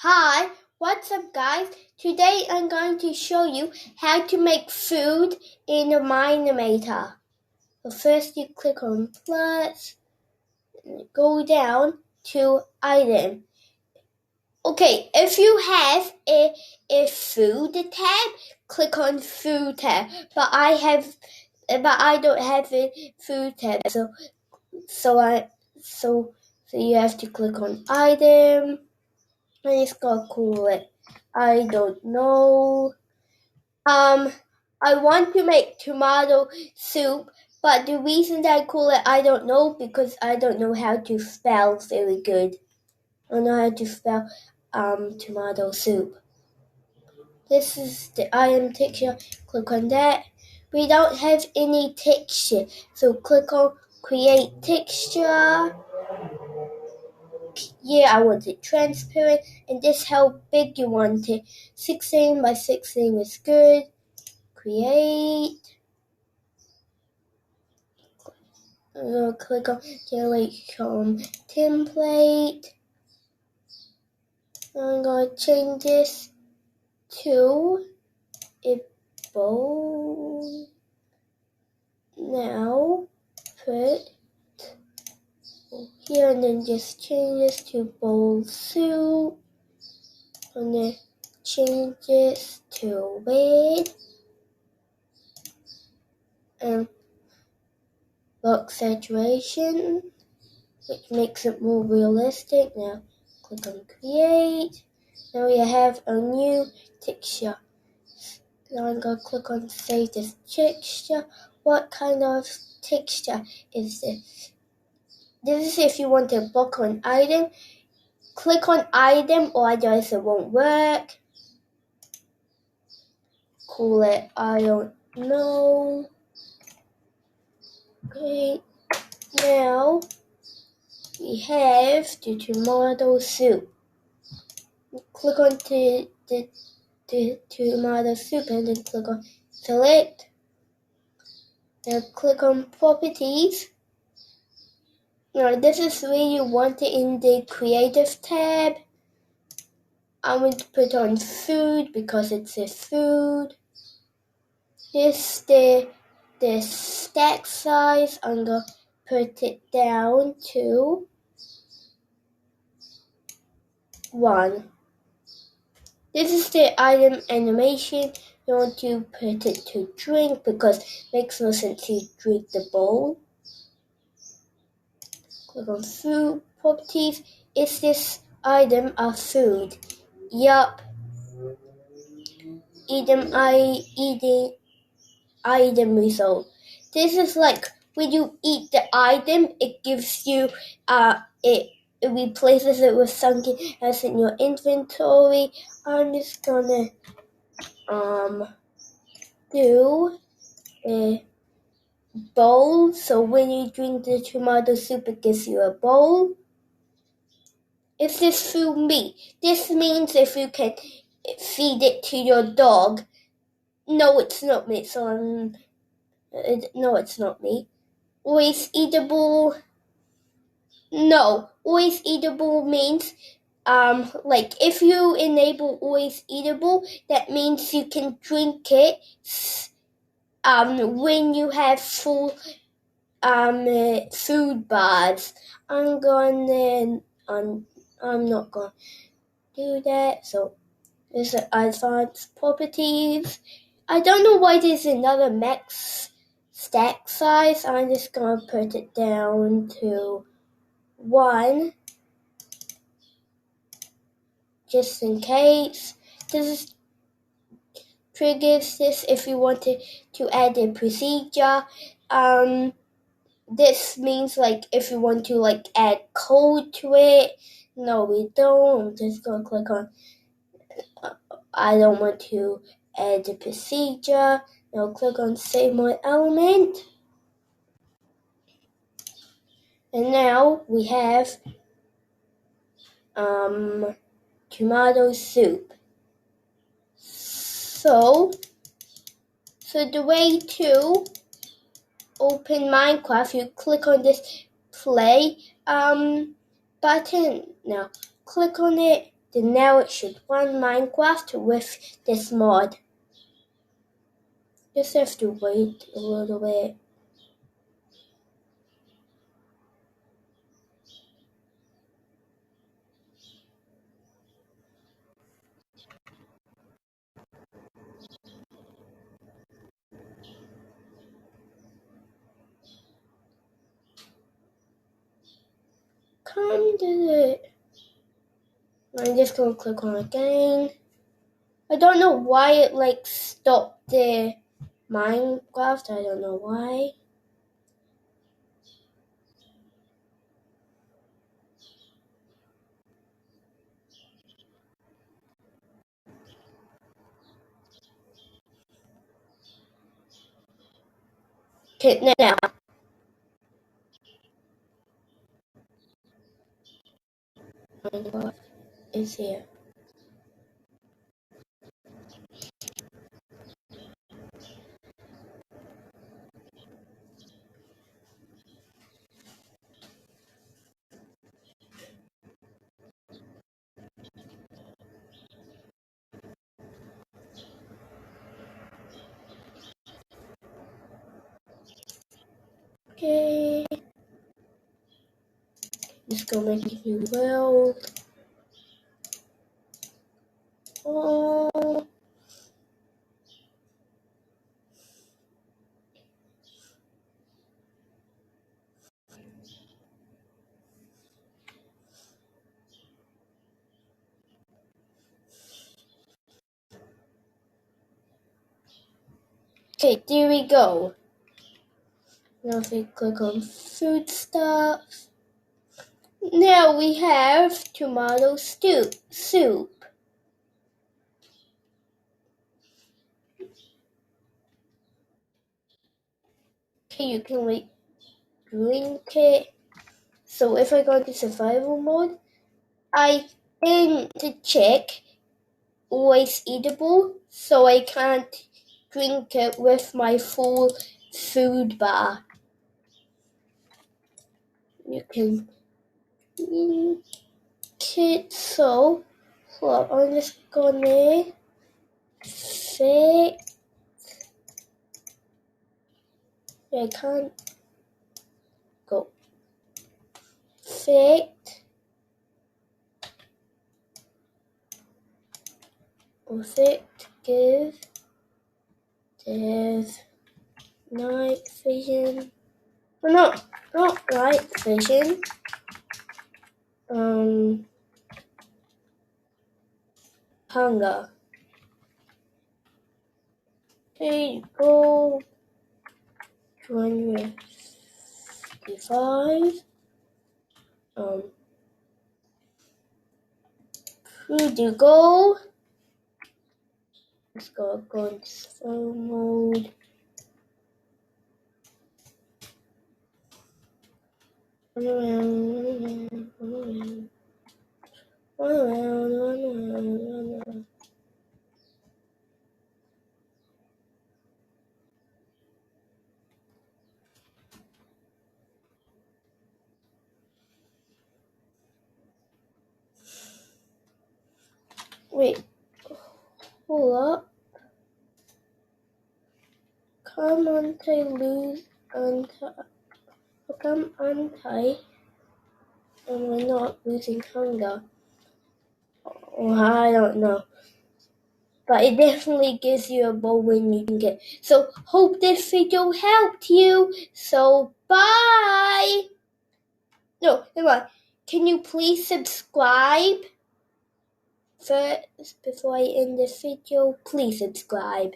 Hi, what's up guys? Today I'm going to show you how to make food in the MCreator. So first you click on plus, and go down to item. Okay, if you have a food tab, click on food tab. But I don't have a food tab, so you have to click on item. And it's gonna call it. I don't know. I want to make tomato soup, but the reason that I call it I don't know because I don't know how to spell very good. I don't know how to spell tomato soup. This is the item texture. Click on that. We don't have any texture, so click on create texture. Yeah, I want it transparent, and this how big you want it. 16 by 16 is good. Create. I'm gonna click on generate template. I'm gonna change this to a bowl. Now put here and then just change this to bowl soup. And then change this to red. And look saturation, which makes it more realistic. Now click on create. Now we have a new texture. Now I'm going to click on save this texture. What kind of texture is this? This is if you want to book on item. Click on item or otherwise it won't work. Call it I don't know. Okay, now we have the tomato soup. Click on the tomato soup and then click on select. Now click on properties. Now this is where you want it in the creative tab. I'm going to put on food because it's a food. This the stack size. I'm going to put it down to 1. This is the item animation. You want to put it to drink because it makes no sense to drink the bowl. Click on food properties. Is this item a food? Yup. Item result. This is like when you eat the item, it gives you it replaces it with something else in your inventory. I'm just gonna do a bowl. So when you drink the tomato soup, it gives you a bowl. Is this food meat? This means if you can feed it to your dog. No, it's not meat. So no, it's not meat. Always eatable. No, always eatable means like if you enable always eatable, that means you can drink it when you have full food bars. I'm not gonna do that. So there's advanced properties. I don't know why there's another max stack size. I'm just gonna put it down to 1, just in case. This triggers this if you want to add a procedure. This means like if you want to like add code to it. No, we don't. I'm just gonna click on I don't want to add the procedure. Now click on save my element. And now we have tomato soup. So the way to open Minecraft, you click on this play button. Now click on it, then now it should run Minecraft with this mod. Just have to wait a little bit. Come to it. I'm just gonna click on again. I don't know why it stopped the Minecraft. I don't know why. Okay, now. Minecraft is here. Okay. Just go make a new world. Oh. Okay, there we go. Now if we click on food stuff. Now we have tomato soup. Okay, you can drink it. So if I go into survival mode, I think to check always eatable, so I can't drink it with my full food bar. You can drink it, so I'm just gonna fit. I can't go. Fit. Perfect. Give night vision. Oh, not night vision. Hunger. There you go. 255. Food you go. Let's go into slow mode. Run around. Wait, hold up. Come untie, and we're not losing hunger. Oh, I don't know. But it definitely gives you a bow when you can get. So hope this video helped you. So bye. No, come on. Can you please subscribe? First, before I end this video, please subscribe.